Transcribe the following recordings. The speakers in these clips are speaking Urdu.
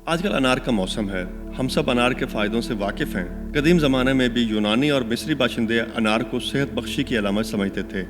آج کل انار کا موسم ہے۔ ہم سب انار کے فائدوں سے واقف ہیں۔ قدیم زمانے میں بھی یونانی اور مصری باشندے انار کو صحت بخشی کی علامت سمجھتے تھے۔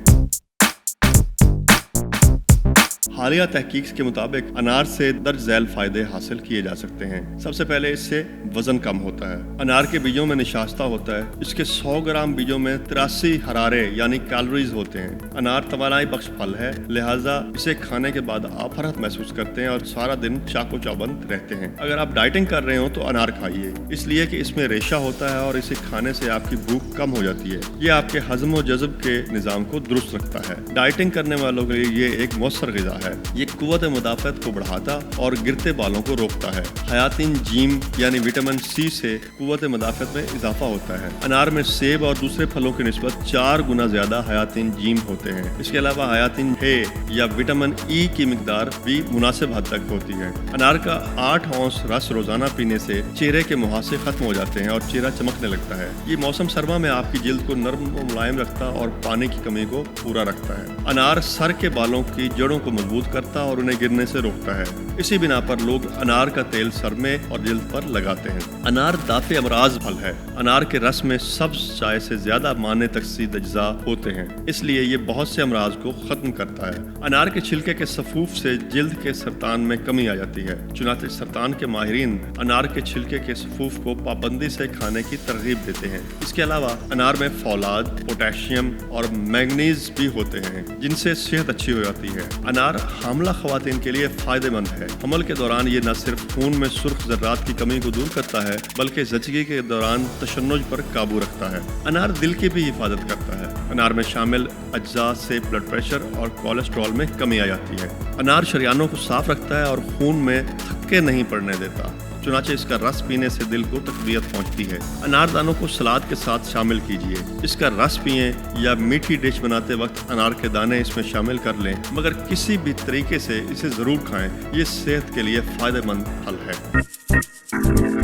حالیہ تحقیق کے مطابق انار سے درج ذیل فائدے حاصل کیے جا سکتے ہیں۔ سب سے پہلے اس سے وزن کم ہوتا ہے۔ انار کے بیجوں میں نشاستہ ہوتا ہے۔ اس کے 100 گرام بیجوں میں 83 حرارے یعنی کیلوریز ہوتے ہیں۔ انار توانائی بخش پھل ہے، لہٰذا اسے کھانے کے بعد آپ فرحت محسوس کرتے ہیں اور سارا دن چاق و چوبند رہتے ہیں۔ اگر آپ ڈائٹنگ کر رہے ہوں تو انار کھائیے، اس لیے کہ اس میں ریشہ ہوتا ہے اور اسے کھانے سے آپ کی بھوک کم ہو جاتی ہے۔ یہ آپ کے ہضم و جذب کے نظام کو درست رکھتا ہے۔ ڈائٹنگ کرنے والوں کے لیے یہ ایک مؤثر غذا ہے۔ یہ قوت مدافعت کو بڑھاتا اور گرتے بالوں کو روکتا ہے۔ حیاتین جیم یعنی وٹامن سی سے قوت مدافعت میں اضافہ ہوتا ہے۔ انار میں سیب اور دوسرے پھلوں کی نسبت 4 گنا زیادہ حیاتین جیم ہوتے ہیں۔ اس کے علاوہ حیاتین اے یا وٹامن ای کی مقدار بھی مناسب حد تک ہوتی ہے۔ انار کا 8 اونس رس روزانہ پینے سے چہرے کے مہاسے ختم ہو جاتے ہیں اور چہرہ چمکنے لگتا ہے۔ یہ موسم سرما میں آپ کی جلد کو نرم و ملائم رکھتا اور پانی کی کمی کو پورا رکھتا ہے۔ انار سر کے بالوں کی جڑوں کو مضبوط کرتا اور انہیں گرنے سے روکتا ہے۔ اسی بنا پر لوگ انار کا تیل سر میں اور جلد پر لگاتے ہیں۔ انار دافع امراض پھل ہے۔ انار کے رس میں سبز چائے سے زیادہ معنی تکسید اجزاء ہوتے ہیں، اس لیے یہ بہت سے امراض کو ختم کرتا ہے۔ انار کے چھلکے کے سفوف سے جلد کے سرطان میں کمی آ جاتی ہے، چنانچہ سرطان کے ماہرین انار کے چھلکے کے سفوف کو پابندی سے کھانے کی ترغیب دیتے ہیں۔ اس کے علاوہ انار میں فولاد، پوٹیشیم اور مینگنیز بھی ہوتے ہیں، جن سے صحت اچھی ہو جاتی ہے۔ انار حاملہ خواتین کے لیے فائدہ مند ہے۔ حمل کے دوران یہ نہ صرف خون میں سرخ ذرات کی کمی کو دور کرتا ہے بلکہ زچگی کے دوران تشنج پر قابو رکھتا ہے۔ انار دل کی بھی حفاظت کرتا ہے۔ انار میں شامل اجزاء سے بلڈ پریشر اور کولیسٹرول میں کمی آ جاتی ہے۔ انار شریانوں کو صاف رکھتا ہے اور خون میں تھکے نہیں پڑنے دیتا، چنانچہ اس کا رس پینے سے دل کو تقویت پہنچتی ہے۔ انار دانوں کو سلاد کے ساتھ شامل کیجیے۔ اس کا رس پئیں یا میٹھی ڈش بناتے وقت انار کے دانے اس میں شامل کر لیں، مگر کسی بھی طریقے سے اسے ضرور کھائیں۔ یہ صحت کے لیے فائدہ مند پھل ہے۔